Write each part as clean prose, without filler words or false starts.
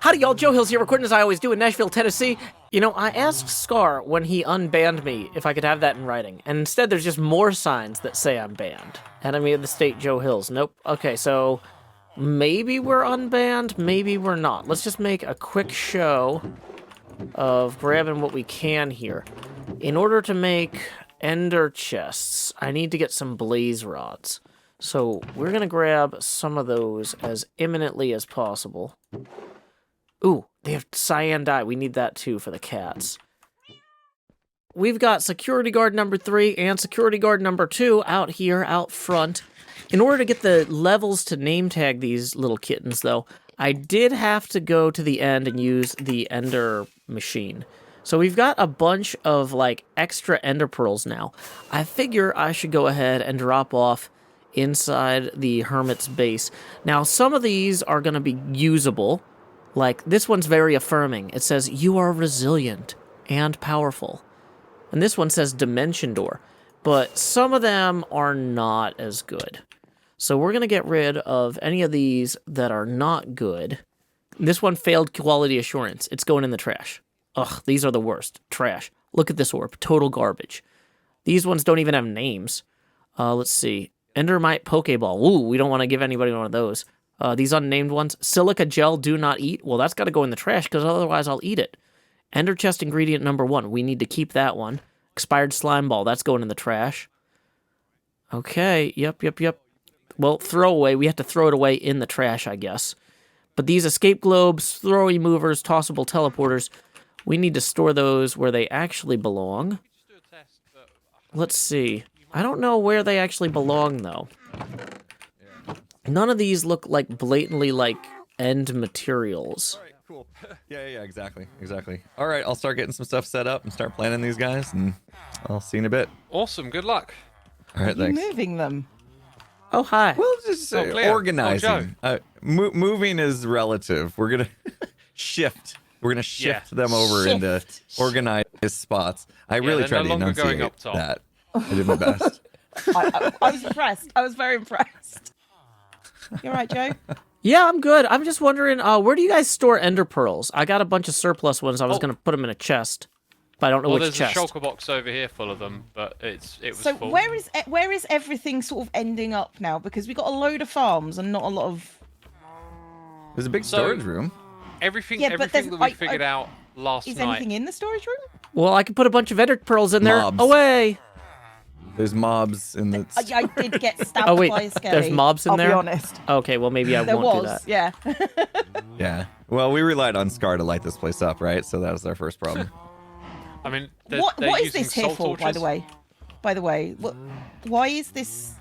Howdy, y'all. Joe Hills here, recording as I always do in Nashville, Tennessee. You know, I asked Scar when he unbanned me if I could have that in writing, and instead there's just more signs that say I'm banned. Enemy of the state, Joe Hills. Nope. Okay, so maybe we're unbanned, maybe we're not. Let's just make a quick show of grabbing what we can here. In order to make ender chests, I need to get some blaze rods. So we're gonna grab some of those as imminently as possible. Ooh, they have cyan dye. We need that too for the cats. We've got security guard number 3 and security guard number 2 out here, out front. In order to get the levels to name tag these little kittens, though, I did have to go to the end and use the ender machine. So we've got a bunch of, like, extra ender pearls now. I figure I should go ahead and drop off inside the hermit's base. Now, some of these are going to be usable. Like, this one's very affirming. It says, you are resilient and powerful. And this one says Dimension Door. But some of them are not as good. So we're going to get rid of any of these that are not good. This one failed quality assurance. It's going in the trash. Ugh, these are the worst. Trash. Look at this orb. Total garbage. These ones don't even have names. Let's see. Endermite Pokeball. Ooh, we don't want to give anybody one of those. These unnamed ones. Silica gel, do not eat. Well, that's got to go in the trash, because otherwise I'll eat it. Ender chest ingredient number 1. We need to keep that one. Expired slime ball. That's going in the trash. Okay. Yep. Well, throwaway. We have to throw it away in the trash, I guess. But these escape globes, throwy movers, tossable teleporters, we need to store those where they actually belong. Let's see. I don't know where they actually belong, though. None of these look like blatantly like end materials. All right, cool. Yeah, exactly. All right, I'll start getting some stuff set up and start planning these guys, and I'll see you in a bit. Awesome, good luck. All right, thanks. Moving them. Oh, hi. Well, just organizing. Moving is relative. We're gonna shift. We're gonna shift them over into organized spots. I really tried to enunciate that. I did my best. I was impressed. I was very impressed. You all right, Joe? Yeah, I'm good. I'm just wondering, where do you guys store ender pearls? I got a bunch of surplus ones. I was going to put them in a chest, but I don't know which chest. There's a shulker box over here full of them, but it was so full. where is everything sort of ending up now? Because we got a load of farms and not a lot of... There's a big storage room. Everything that we figured out last night. Is anything in the storage room? Well, I can put a bunch of ender pearls in there. Mobs. Away! There's mobs in the... I did get stabbed by a skelly. There's mobs in there? I'll be honest. Okay, well, maybe I won't do that. Yeah. Yeah. Well, we relied on Scar to light this place up, right? So that was our first problem. I mean, what is this here for, by the way? Why is this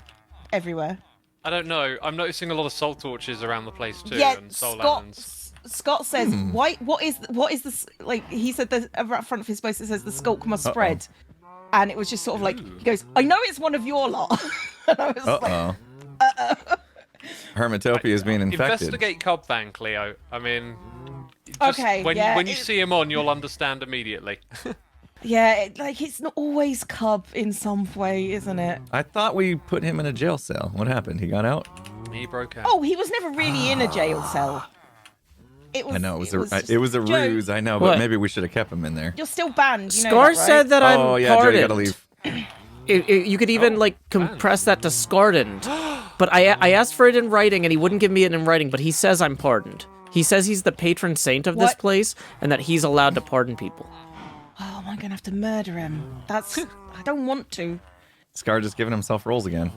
everywhere? I don't know. I'm noticing a lot of soul torches around the place too, Yeah, and soul lanterns. Scott says, "Why? What is this?" Like he said, at the front of his post it says, "The sculk must spread," and it was just sort of like he goes, "I know it's one of your lot," and I was like, Hermitopia is being infected. Investigate Cub Van, Cleo. I mean, when you see him on, you'll understand immediately. Yeah, it's not always Cub in some way, isn't it? I thought we put him in a jail cell. What happened? He got out? He broke out. Oh, he was never really in a jail cell. I know it was a ruse. I know, but maybe we should have kept him in there. You're still banned. You know Scar that, right? said that I'm Joe, you pardoned. gotta leave. You could even compress that to Scardoned. But I asked for it in writing, and he wouldn't give me it in writing. But he says I'm pardoned. He says he's the patron saint of this place, and that he's allowed to pardon people. Oh, am I gonna have to murder him? I don't want to. Scar just giving himself roles again.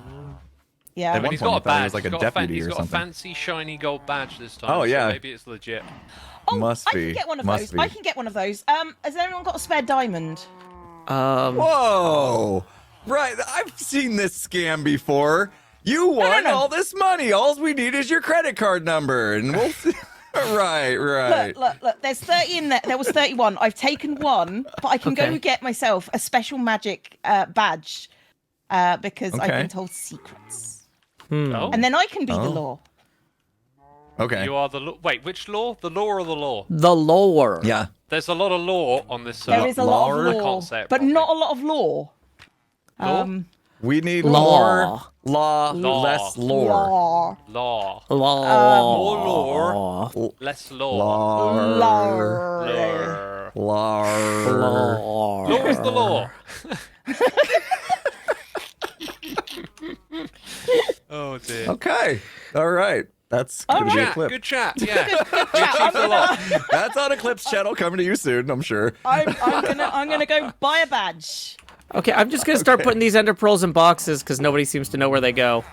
Yeah. At one He's point, got I a thought he badge. was like a He's deputy or got a something. fancy shiny gold badge this time. Oh, yeah. So maybe it's legit. Oh, Must I be. can get one of Must those. be. I can get one of those. Has anyone got a spare diamond? Whoa! Right, I've seen this scam before. You won all this money. All we need is your credit card number, and we'll. Right. Look. There's 30 in there. There was 31. I've taken one, but I can go get myself a special magic badge because I've been told secrets. Oh. And then I can be the law. Okay. You are the law. Wait, which law? The law or the law? The lore. Yeah. There's a lot of law on this server. There is a lot of I law, can't say it but properly. not a lot of law. Law? We need Law. more law, less lore. Law. Law. More lore, less law. Lore. Law is the law. Oh dear. Okay. All right. That's going to be a clip. Good chat. Yeah. We achieved a lot. That's on Eclipse channel coming to you soon, I'm sure. I'm gonna go buy a badge. Okay, I'm just gonna start putting these ender pearls in boxes because nobody seems to know where they go.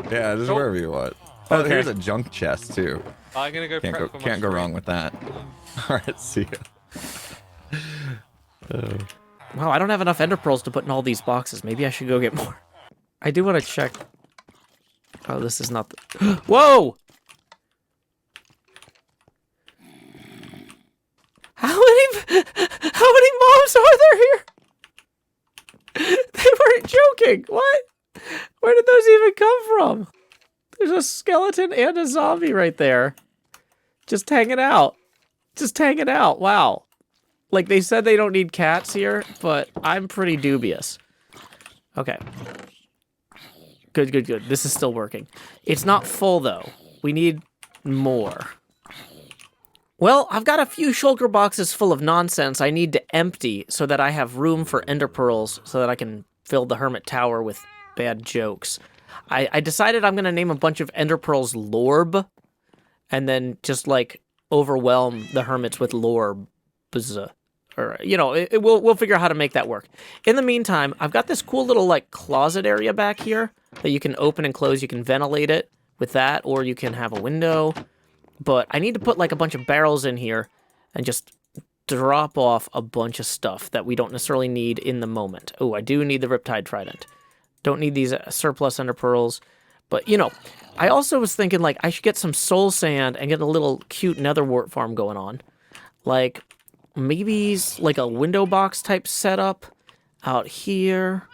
Yeah, just wherever you want. Oh, Okay. here's a junk chest too. I'm gonna go. Can't go wrong with that. All right, see ya. Wow, I don't have enough ender pearls to put in all these boxes. Maybe I should go get more. I do want to check. Oh, this is not the... Whoa! How many mobs are there here? They weren't joking. What? Where did those even come from? There's a skeleton and a zombie right there. Just hanging out. Just hanging out. Wow. Like, they said they don't need cats here, but I'm pretty dubious. Okay. Good, good, good. This is still working. It's not full, though. We need more. Well, I've got a few shulker boxes full of nonsense I need to empty so that I have room for ender pearls so that I can fill the hermit tower with bad jokes. I decided I'm going to name a bunch of ender pearls Lorb and then just, like, overwhelm the hermits with Lorbs. Or, you know, we'll figure out how to make that work. In the meantime, I've got this cool little, like, closet area back here that you can open and close. You can ventilate it with that, or you can have a window. But I need to put, like, a bunch of barrels in here and just drop off a bunch of stuff that we don't necessarily need in the moment. Oh, I do need the Riptide Trident. Don't need these surplus ender pearls. But, you know, I also was thinking, like, I should get some soul sand and get a little cute nether wart farm going on. Like... maybe like a window box type setup out here.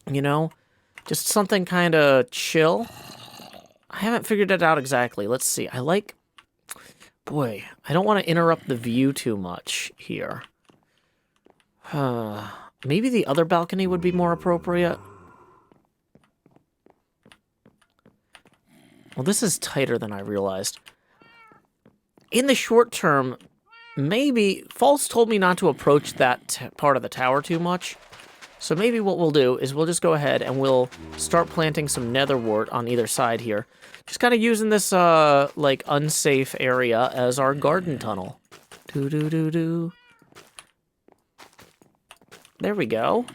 You know? Just something kind of chill. I haven't figured it out exactly. Let's see. I like... boy, I don't want to interrupt the view too much here. Maybe the other balcony would be more appropriate. Well, this is tighter than I realized. In the short term... maybe, False told me not to approach that part of the tower too much. So maybe what we'll do is we'll just go ahead and we'll start planting some nether wart on either side here. Just kind of using this, like, unsafe area as our garden tunnel. Do-do-do-do. There we go.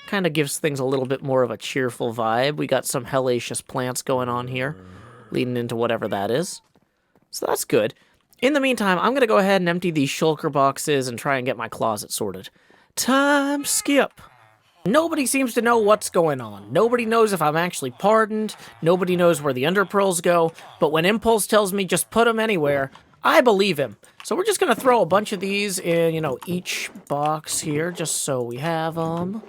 Kind of gives things a little bit more of a cheerful vibe. We got some hellacious plants going on here, leading into whatever that is. So that's good. In the meantime, I'm going to go ahead and empty these shulker boxes and try and get my closet sorted. Time skip. Nobody seems to know what's going on. Nobody knows if I'm actually pardoned. Nobody knows where the ender pearls go. But when Impulse tells me just put them anywhere, I believe him. So we're just going to throw a bunch of these in, you know, each box here, just so we have them.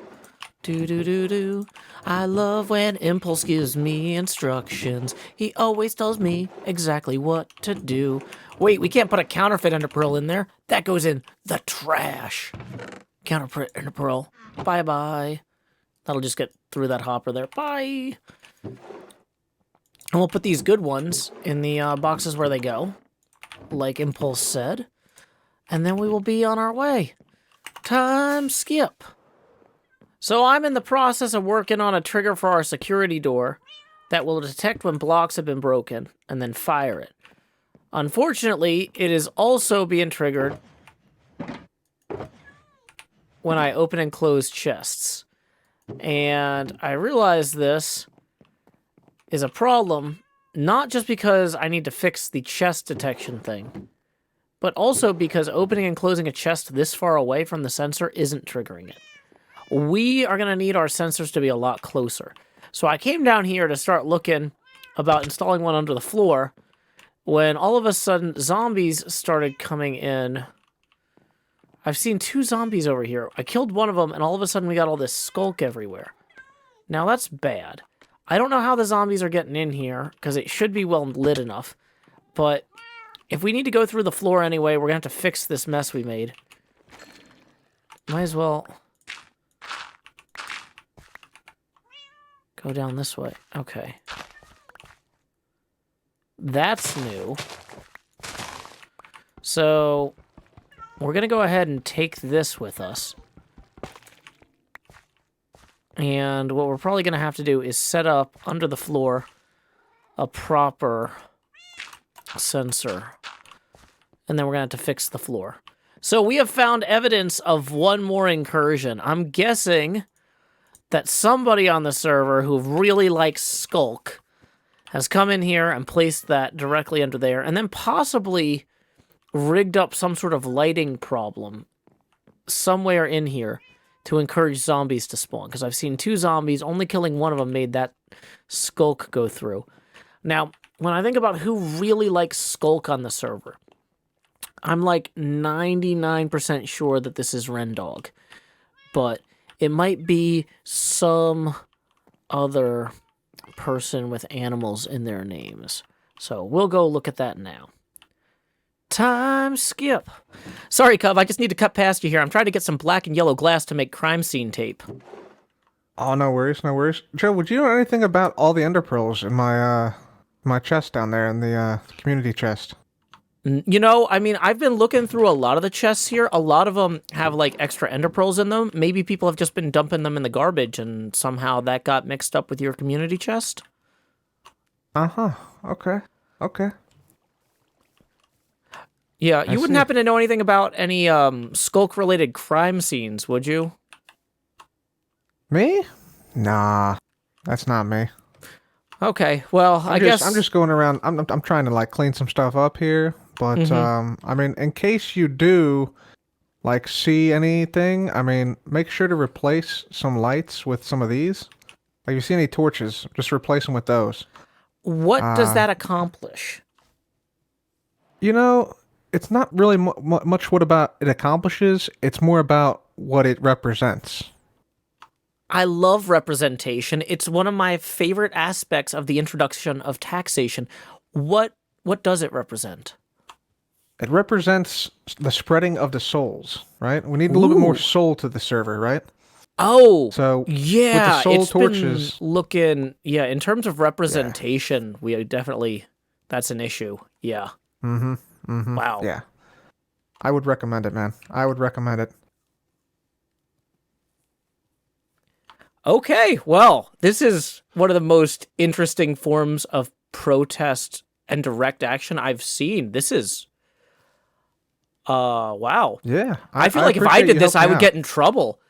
Do-do-do-do. I love when Impulse gives me instructions. He always tells me exactly what to do. Wait, we can't put a counterfeit ender pearl in there. That goes in the trash. Counterfeit ender pearl. Bye-bye. That'll just get through that hopper there. Bye. And we'll put these good ones in the boxes where they go, like Impulse said. And then we will be on our way. Time skip. So I'm in the process of working on a trigger for our security door that will detect when blocks have been broken and then fire it. Unfortunately, it is also being triggered when I open and close chests. And I realize this is a problem, not just because I need to fix the chest detection thing, but also because opening and closing a chest this far away from the sensor isn't triggering it. We are going to need our sensors to be a lot closer. So I came down here to start looking about installing one under the floor when all of a sudden zombies started coming in. I've seen 2 zombies over here. I killed one of them and all of a sudden we got all this sculk everywhere. Now that's bad. I don't know how the zombies are getting in here because it should be well lit enough. But if we need to go through the floor anyway, we're going to have to fix this mess we made. Might as well... Go down this way. Okay. That's new. So, we're going to go ahead and take this with us. And what we're probably going to have to do is set up under the floor a proper sensor. And then we're going to have to fix the floor. So we have found evidence of one more incursion. I'm guessing that somebody on the server who really likes sculk has come in here and placed that directly under there, and then possibly rigged up some sort of lighting problem somewhere in here to encourage zombies to spawn. Because I've seen 2 zombies, only killing one of them made that sculk go through. Now, when I think about who really likes sculk on the server, I'm like 99% sure that this is Rendog. But it might be some other person with animals in their names. So we'll go look at that now. Time skip. Sorry, Cub, I just need to cut past you here. I'm trying to get some black and yellow glass to make crime scene tape. Oh, no worries, no worries. Joe, would you know anything about all the ender pearls in my chest down there in the community chest? You know, I mean, I've been looking through a lot of the chests here. A lot of them have, like, extra ender pearls in them. Maybe people have just been dumping them in the garbage, and somehow that got mixed up with your community chest. Uh-huh. Okay. Okay. Yeah, you wouldn't happen to know anything about any skulk-related crime scenes, would you? Me? Nah. That's not me. Okay, well, I guess... I'm just going around, I'm trying to, like, clean some stuff up here, but, I mean, in case you do, like, see anything, I mean, make sure to replace some lights with some of these. Like, if you see any torches, just replace them with those. What does that accomplish? You know, it's not really much what about it accomplishes, it's more about what it represents. I love representation. It's one of my favorite aspects of the introduction of taxation. What does it represent? It represents the spreading of the souls, right? We need a little bit more soul to the server, right? Oh, so yeah, with the soul it's torches, been looking, yeah, in terms of representation, we definitely, that's an issue, yeah. Wow. Yeah. I would recommend it, man. I would recommend it. Okay, well, this is one of the most interesting forms of protest and direct action I've seen. This is, wow. Yeah. I feel like if I did this, I would get in trouble.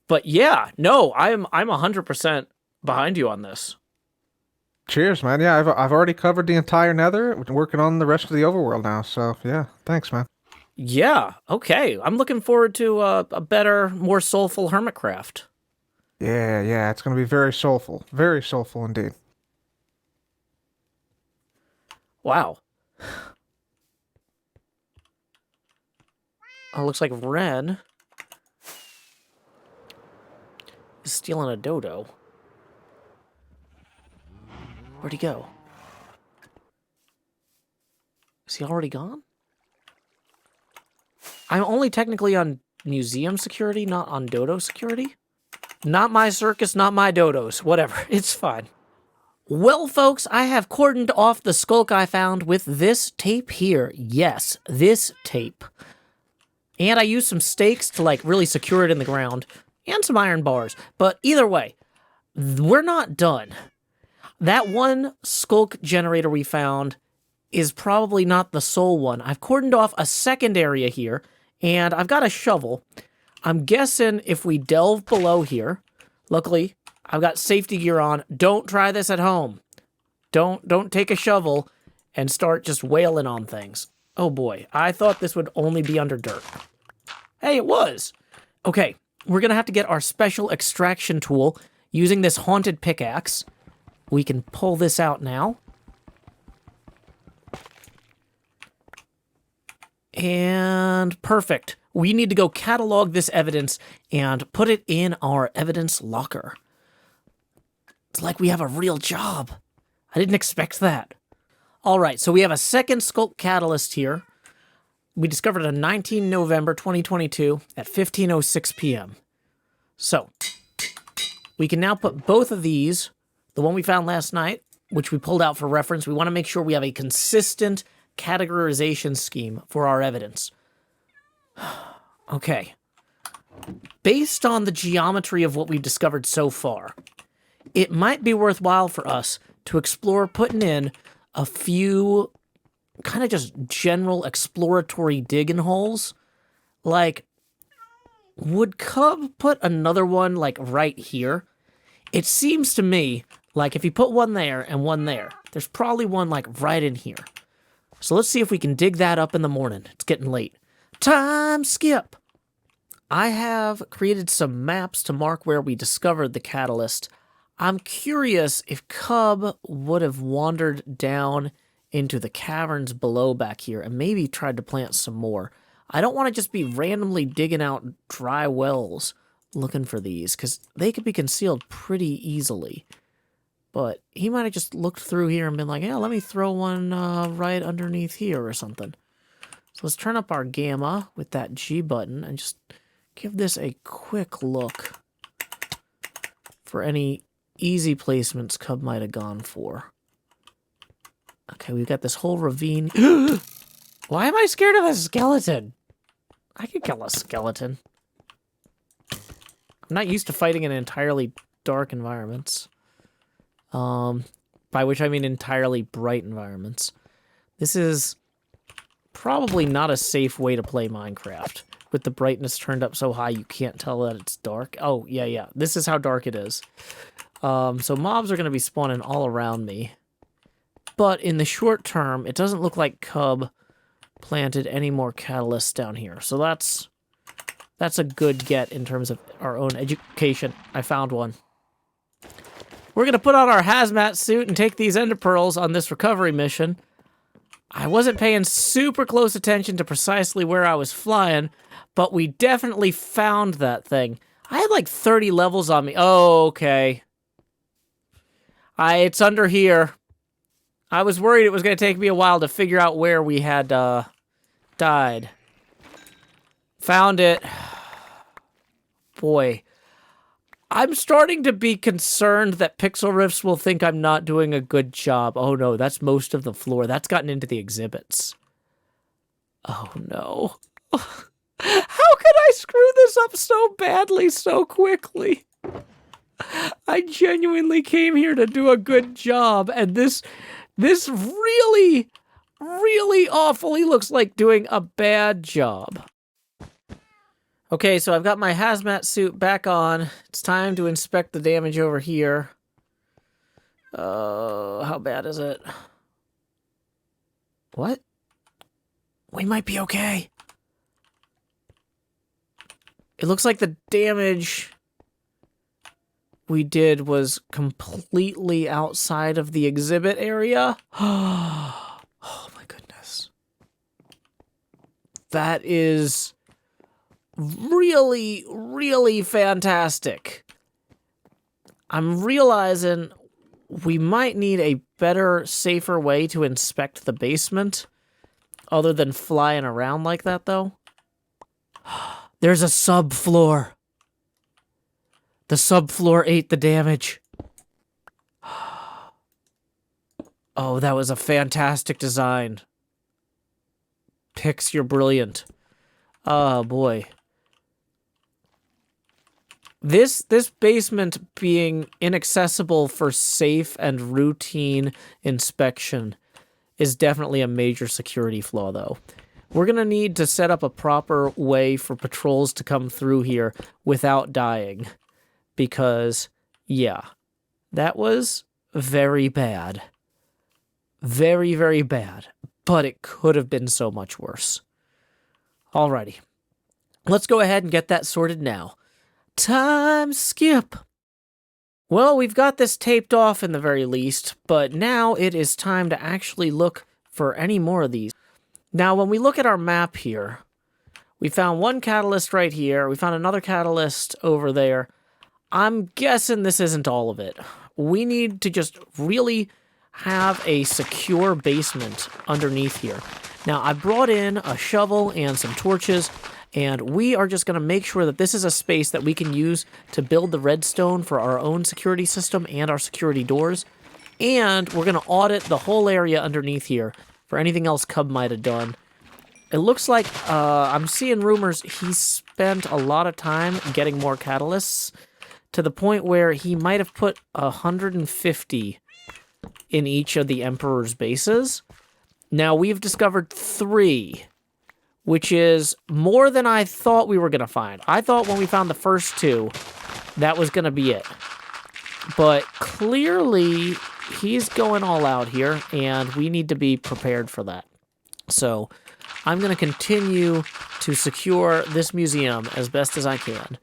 But yeah, no, I'm 100% behind you on this. Cheers, man. Yeah, I've already covered the entire Nether. We're working on the rest of the overworld now. So yeah, thanks, man. Yeah. Okay. I'm looking forward to a better, more soulful HermitCraft. Yeah. It's gonna be very soulful indeed. Wow. Oh, looks like Ren is stealing a dodo. Where'd he go? Is he already gone? I'm only technically on museum security, not on dodo security. Not my circus, not my dodos. Whatever, it's fine. Well, folks, I have cordoned off the skulk I found with this tape here. Yes, this tape. And I used some stakes to, like, really secure it in the ground. And some iron bars. But either way, we're not done. That one skulk generator we found is probably not the sole one. I've cordoned off a second area here, and I've got a shovel. I'm guessing if we delve below here, luckily, I've got safety gear on. Don't try this at home. Don't take a shovel and start just wailing on things. Oh boy, I thought this would only be under dirt. Hey, it was. Okay, we're gonna have to get our special extraction tool using this haunted pickaxe. We can pull this out now. And perfect. We need to go catalog this evidence and put it in our evidence locker. It's like we have a real job. I didn't expect that. All right, so we have a second sculk catalyst here. We discovered it on 19 November 2022 at 15:06 p.m. So, we can now put both of these the one we found last night, which we pulled out for reference. We want to make sure we have a consistent categorization scheme for our evidence. Okay. Based on the geometry of what we've discovered so far, it might be worthwhile for us to explore putting in a few kind of just general exploratory digging holes. Like, would Cub put another one, like, right here? It seems to me like if you put one there and one there, there's probably one, like, right in here. So let's see if we can dig that up in the morning. It's getting late. Time skip! I have created some maps to mark where we discovered the catalyst. I'm curious if Cub would have wandered down into the caverns below back here and maybe tried to plant some more. I don't want to just be randomly digging out dry wells looking for these, because they could be concealed pretty easily. But he might have just looked through here and been like, yeah, let me throw one right underneath here or something. So let's turn up our gamma with that G button and just give this a quick look for any easy placements Cub might have gone for. Okay, we've got this whole ravine. Why am I scared of a skeleton? I could kill a skeleton. I'm not used to fighting in entirely dark environments. By which I mean entirely bright environments. This is probably not a safe way to play Minecraft. With the brightness turned up so high you can't tell that it's dark. Oh, yeah. This is how dark it is. So mobs are going to be spawning all around me. But in the short term, it doesn't look like Cub planted any more catalysts down here. So that's a good get in terms of our own education. I found one. We're going to put on our hazmat suit and take these ender pearls on this recovery mission. I wasn't paying super close attention to precisely where I was flying, but we definitely found that thing. I had like 30 levels on me. Oh, okay. It's under here. I was worried it was going to take me a while to figure out where we had died. Found it. Boy. I'm starting to be concerned that Pixlriffs will think I'm not doing a good job. Oh no, that's most of the floor. That's gotten into the exhibits. Oh no. How could I screw this up so badly so quickly? I genuinely came here to do a good job, and this really, really awfully looks like doing a bad job. Okay, so I've got my hazmat suit back on. It's time to inspect the damage over here. How bad is it? What? We might be okay. It looks like the damage we did was completely outside of the exhibit area. Oh my goodness. That is really, really fantastic. I'm realizing we might need a better, safer way to inspect the basement, other than flying around like that, though. There's a subfloor. The subfloor ate the damage. Oh, that was a fantastic design. Pix, you're brilliant. Oh, boy. This basement being inaccessible for safe and routine inspection is definitely a major security flaw, though. We're going to need to set up a proper way for patrols to come through here without dying. Because, yeah, that was very bad. Very, very bad. But it could have been so much worse. Alrighty. Let's go ahead and get that sorted now. Time skip. Well, we've got this taped off in the very least, but now it is time to actually look for any more of these. Now, when we look at our map here, we found one catalyst right here. We found another catalyst over there. I'm guessing this isn't all of it. We need to just really have a secure basement underneath here. Now, I brought in a shovel and some torches, And we are just going to make sure that this is a space that we can use to build the redstone for our own security system and our security doors. And we're going to audit the whole area underneath here for anything else Cub might have done. It looks like I'm seeing rumors he spent a lot of time getting more catalysts to the point where he might have put 150 in each of the Emperor's bases. Now, we've discovered 3, which is more than I thought we were going to find. I thought when we found the first 2, that was going to be it. But clearly, he's going all out here, and we need to be prepared for that. So, I'm going to continue to secure this museum as best as I can.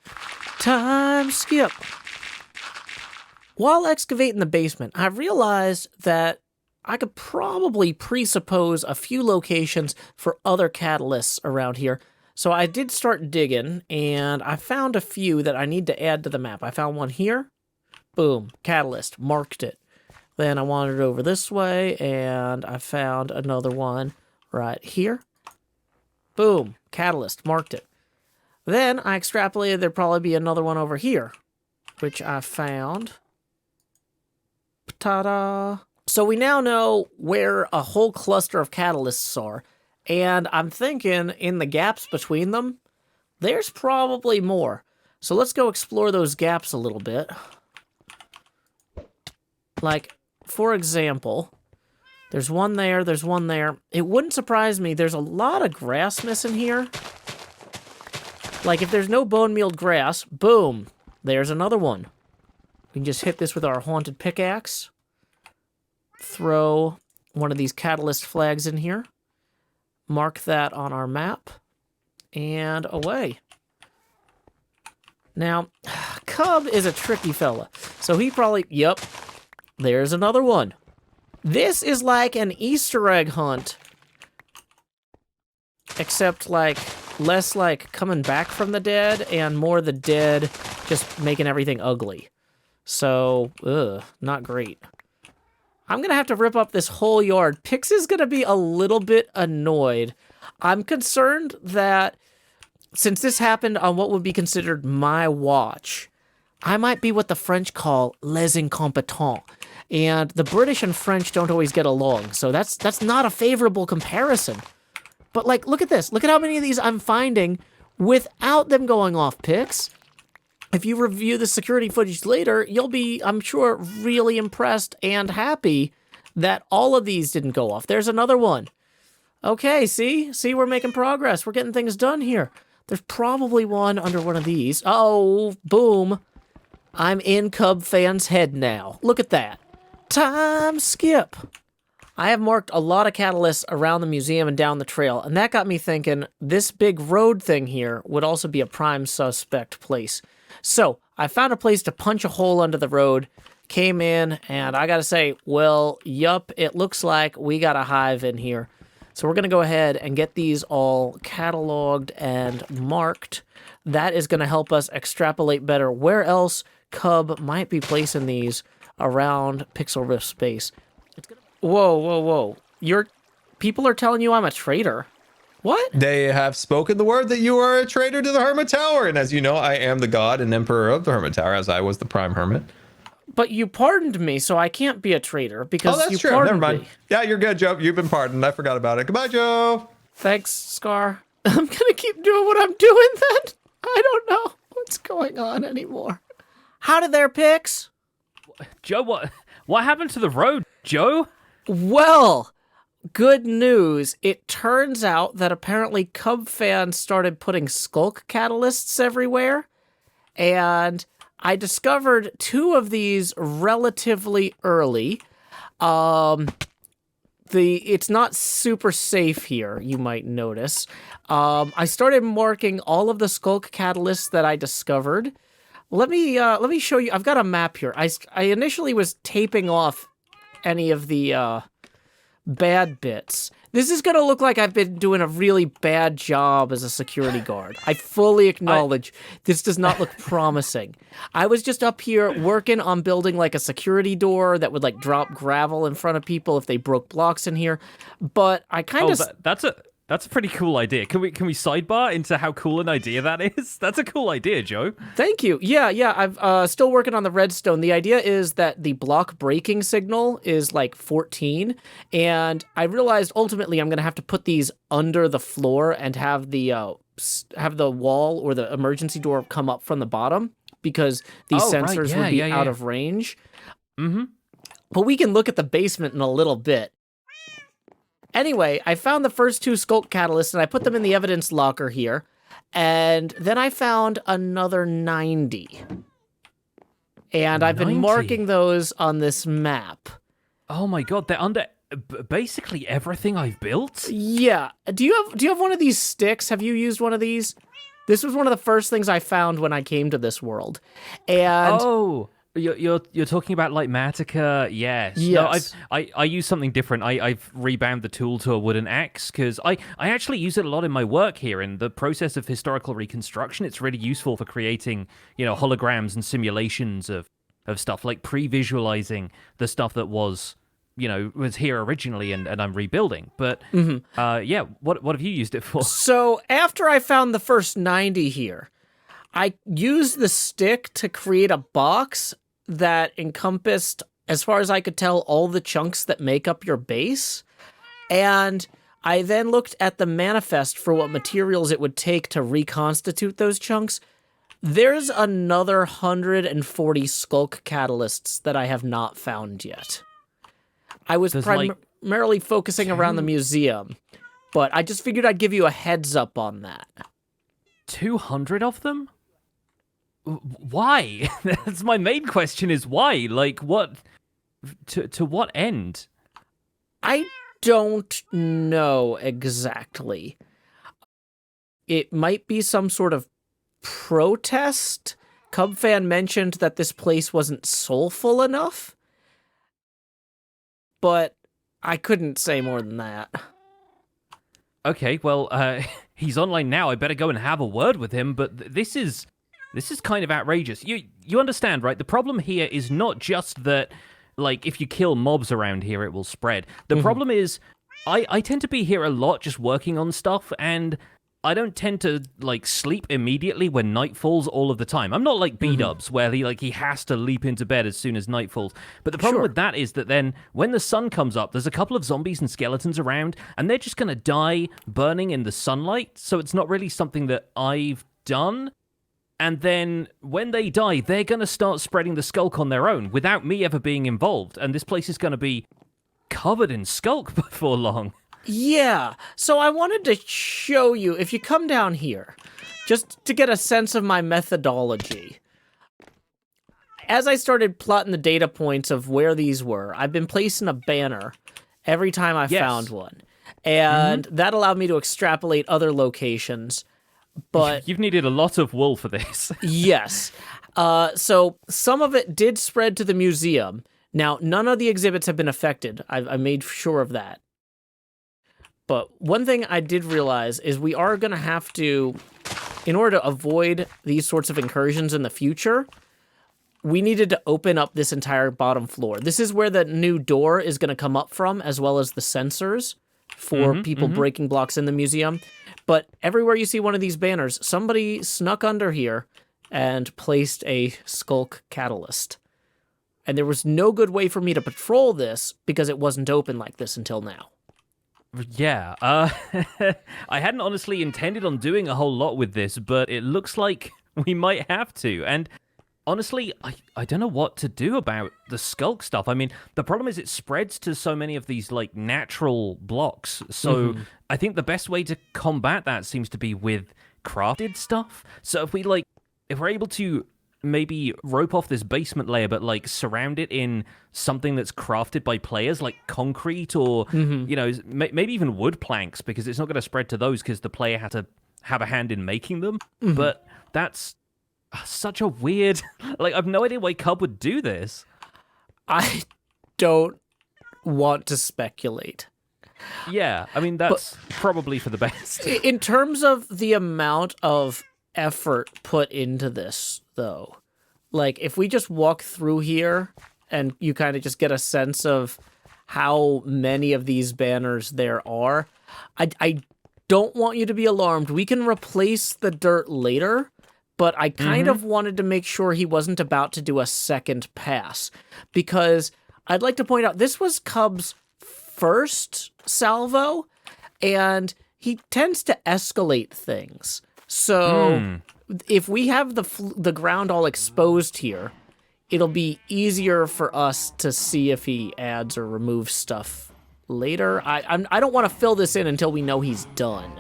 Time skip. While excavating the basement, I realized that I could probably presuppose a few locations for other catalysts around here. So I did start digging, and I found a few that I need to add to the map. I found one here. Boom. Catalyst. Marked it. Then I wandered over this way, and I found another one right here. Boom. Catalyst. Marked it. Then I extrapolated there'd probably be another one over here, which I found. Ta-da! So we now know where a whole cluster of catalysts are, and I'm thinking in the gaps between them, there's probably more. So let's go explore those gaps a little bit. Like, for example, there's one there, there's one there. It wouldn't surprise me, there's a lot of grass missing here. Like, if there's no bone-mealed grass, boom, there's another one. We can just hit this with our haunted pickaxe. Throw one of these catalyst flags in here. Mark that on our map. And away. Now, Cub is a tricky fella. So he probably... Yep. There's another one. This is like an Easter egg hunt. Except, like, less like coming back from the dead and more the dead just making everything ugly. So, not great. I'm going to have to rip up this whole yard. Pix is going to be a little bit annoyed. I'm concerned that since this happened on what would be considered my watch, I might be what the French call les incompetents. And the British and French don't always get along, so that's not a favorable comparison. But, like, look at this. Look at how many of these I'm finding without them going off, Pix. If you review the security footage later, you'll be, I'm sure, really impressed and happy that all of these didn't go off. There's another one. Okay, see? See, we're making progress. We're getting things done here. There's probably one under one of these. Oh, boom. I'm in Cub fan's head now. Look at that. Time skip. I have marked a lot of catalysts around the museum and down the trail, and that got me thinking this big road thing here would also be a prime suspect place. So, I found a place to punch a hole under the road, came in, and I gotta say, well, yup, it looks like we got a hive in here. So we're gonna go ahead and get these all cataloged and marked. That is gonna help us extrapolate better where else Cub might be placing these around Pixlriffs space. Whoa, whoa, whoa. People are telling you I'm a traitor. What? They have spoken the word that you are a traitor to the Hermit Tower. And as you know, I am the god and emperor of the Hermit Tower, as I was the prime hermit. But you pardoned me, so I can't be a traitor because that's you true. pardoned Never mind. me. Yeah, you're good, Joe. You've been pardoned. I forgot about it. Goodbye, Joe. Thanks, Scar. I'm gonna keep doing what I'm doing then. I don't know what's going on anymore. Howdy there, Pix. Joe, what happened to the road, Joe? Well, good news. It turns out that apparently Cub fans started putting sculk catalysts everywhere, and I discovered 2 of these relatively early. It's not super safe here, you might notice. I started marking all of the sculk catalysts that I discovered. Let me show you. I've got a map here. I initially was taping off any of the bad bits. This is going to look like I've been doing a really bad job as a security guard. I fully acknowledge this does not look promising. I was just up here working on building like a security door that would like drop gravel in front of people if they broke blocks in here. But I kind of... That's That's a pretty cool idea. Can we sidebar into how cool an idea that is? That's a cool idea, Joe. Thank you. Yeah. I'm still working on the redstone. The idea is that the block breaking signal is like 14, and I realized ultimately I'm going to have to put these under the floor and have the wall or the emergency door come up from the bottom because these sensors would be out of range. Mm-hmm. But we can look at the basement in a little bit. Anyway, I found the first 2 sculk catalysts, and I put them in the evidence locker here. And then I found another 90. And I've been marking those on this map. Oh my god, they're under basically everything I've built? Yeah. Do you have one of these sticks? Have you used one of these? This was one of the first things I found when I came to this world. And oh, you're talking about like Matica, yes. Yes. No, I use something different. I've rebound the tool to a wooden axe because I actually use it a lot in my work here in the process of historical reconstruction. It's really useful for creating, holograms and simulations of stuff, like pre-visualizing the stuff that was here originally and I'm rebuilding. But what have you used it for? So after I found the first 90 here, I used the stick to create a box that encompassed, as far as I could tell, all the chunks that make up your base. And I then looked at the manifest for what materials it would take to reconstitute those chunks. There's another 140 sculk catalysts that I have not found yet. I was primarily focusing around the museum, but I just figured I'd give you a heads up on that. 200 of them? Why? That's my main question is why? Like, what? To what end? I don't know exactly. It might be some sort of protest. Cubfan mentioned that this place wasn't soulful enough, but I couldn't say more than that. Okay, well, he's online now. I better go and have a word with him, but this is kind of outrageous. You understand, right? The problem here is not just that, like, if you kill mobs around here, it will spread. The problem is, I tend to be here a lot just working on stuff, and I don't tend to, like, sleep immediately when night falls all of the time. I'm not like B-dubs, where he has to leap into bed as soon as night falls. But the problem with that is that then, when the sun comes up, there's a couple of zombies and skeletons around, and they're just going to die burning in the sunlight, so it's not really something that I've done. And then, when they die, they're going to start spreading the sculk on their own, without me ever being involved, and this place is going to be covered in sculk before long. Yeah, so I wanted to show you, if you come down here, just to get a sense of my methodology. As I started plotting the data points of where these were, I've been placing a banner every time I found one. And that allowed me to extrapolate other locations. But you've needed a lot of wool for this. Yes. So some of it did spread to the museum. Now, none of the exhibits have been affected. I made sure of that. But one thing I did realize is we are going to have to, in order to avoid these sorts of incursions in the future, we needed to open up this entire bottom floor. This is where the new door is going to come up from, as well as the sensors for people breaking blocks in the museum. But everywhere you see one of these banners, somebody snuck under here and placed a sculk catalyst. And there was no good way for me to patrol this because it wasn't open like this until now. Yeah, I hadn't honestly intended on doing a whole lot with this, but it looks like we might have to. And honestly, I don't know what to do about the sculk stuff. I mean, the problem is it spreads to so many of these, like, natural blocks. So I think the best way to combat that seems to be with crafted stuff. So if we're able to maybe rope off this basement layer, but, like, surround it in something that's crafted by players, like concrete or, maybe even wood planks, because it's not going to spread to those because the player had to have a hand in making them. But that's such a weird... Like, I've no idea why Cub would do this. I don't want to speculate. Yeah, I mean, that's probably for the best. In terms of the amount of effort put into this, though, like, if we just walk through here and you kind of just get a sense of how many of these banners there are, I don't want you to be alarmed. We can replace the dirt later, but I kind of wanted to make sure he wasn't about to do a second pass, because I'd like to point out this was Cub's first salvo, and he tends to escalate things. So if we have the ground all exposed here, it'll be easier for us to see if he adds or removes stuff later. I don't want to fill this in until we know he's done.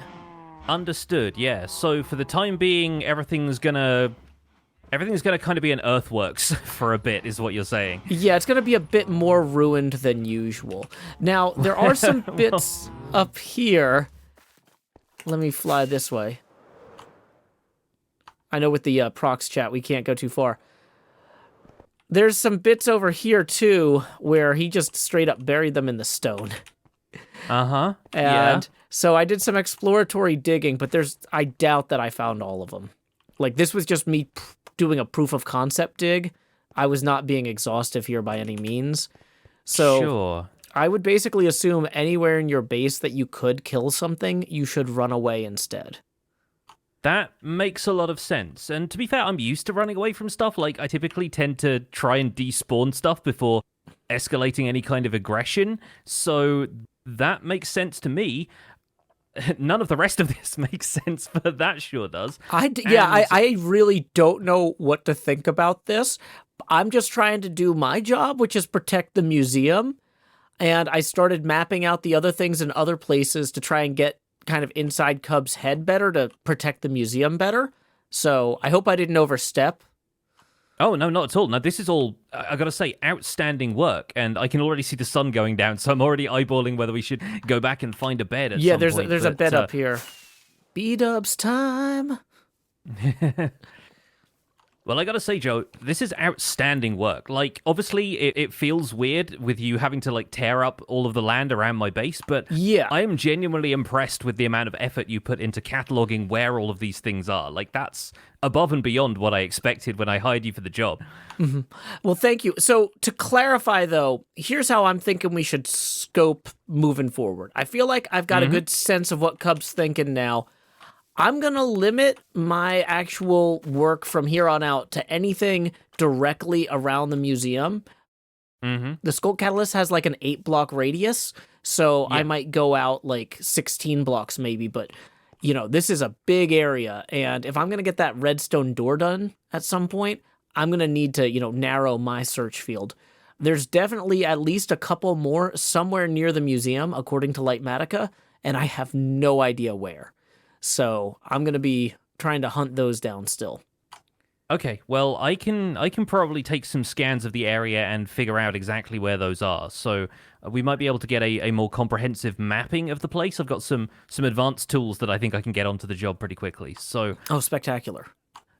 Understood, yeah. So for the time being, everything's gonna kind of be an earthworks for a bit, is what you're saying. Yeah, it's gonna be a bit more ruined than usual. Now, there are some bits up here. Let me fly this way. I know with the prox chat, we can't go too far. There's some bits over here, too, where he just straight up buried them in the stone. Uh-huh, And so I did some exploratory digging, but I doubt that I found all of them. Like, this was just me doing a proof of concept dig. I was not being exhaustive here by any means. So sure. I would basically assume anywhere in your base that you could kill something, you should run away instead. That makes a lot of sense. And to be fair, I'm used to running away from stuff. Like, I typically tend to try and despawn stuff before escalating any kind of aggression. So that makes sense to me. None of the rest of this makes sense, but that sure does. I really don't know what to think about this. I'm just trying to do my job, which is protect the museum. And I started mapping out the other things in other places to try and get kind of inside Cub's head better to protect the museum better. So I hope I didn't overstep. Oh, no, not at all. Now, this is all, I gotta say, outstanding work, and I can already see the sun going down, so I'm already eyeballing whether we should go back and find a bed at some point. Yeah, there's a bed up here. B-dubs time. Well, I gotta say, Joe, this is outstanding work. Like, obviously, it feels weird with you having to, like, tear up all of the land around my base, but yeah, I am genuinely impressed with the amount of effort you put into cataloging where all of these things are. Like, that's above and beyond what I expected when I hired you for the job. Mm-hmm. Well, thank you. So, to clarify, though, here's how I'm thinking we should scope moving forward. I feel like I've got a good sense of what Cub's thinking now. I'm going to limit my actual work from here on out to anything directly around the museum. The Sculk Catalyst has like an 8-block radius, so I might go out like 16 blocks maybe, but, you know, this is a big area, and if I'm going to get that redstone door done at some point, I'm going to need to, you know, narrow my search field. There's definitely at least a couple more somewhere near the museum, according to Lightmatica, and I have no idea where. So I'm going to be trying to hunt those down still. Okay, well, I can probably take some scans of the area and figure out exactly where those are. So we might be able to get a more comprehensive mapping of the place. I've got some advanced tools that I think I can get onto the job pretty quickly. So spectacular.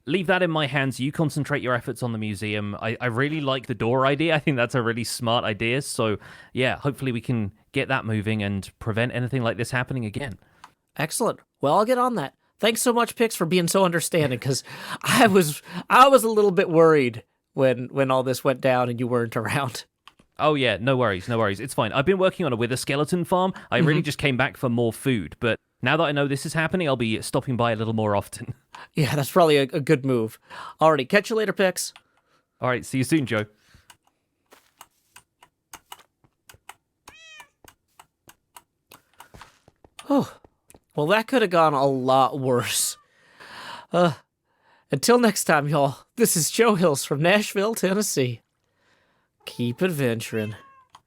Leave that in my hands. You concentrate your efforts on the museum. I really like the door idea. I think that's a really smart idea. So yeah, hopefully we can get that moving and prevent anything like this happening again. Excellent. Well, I'll get on that. Thanks so much, Pix, for being so understanding, because I was a little bit worried when all this went down and you weren't around. Oh yeah, no worries. It's fine. I've been working on a wither skeleton farm. I really just came back for more food, but now that I know this is happening, I'll be stopping by a little more often. Yeah, that's probably a good move. Alrighty, catch you later, Pix. All right, see you soon, Joe. Oh. Well, that could have gone a lot worse. Until next time, y'all, this is Joe Hills from Nashville, Tennessee. Keep adventuring.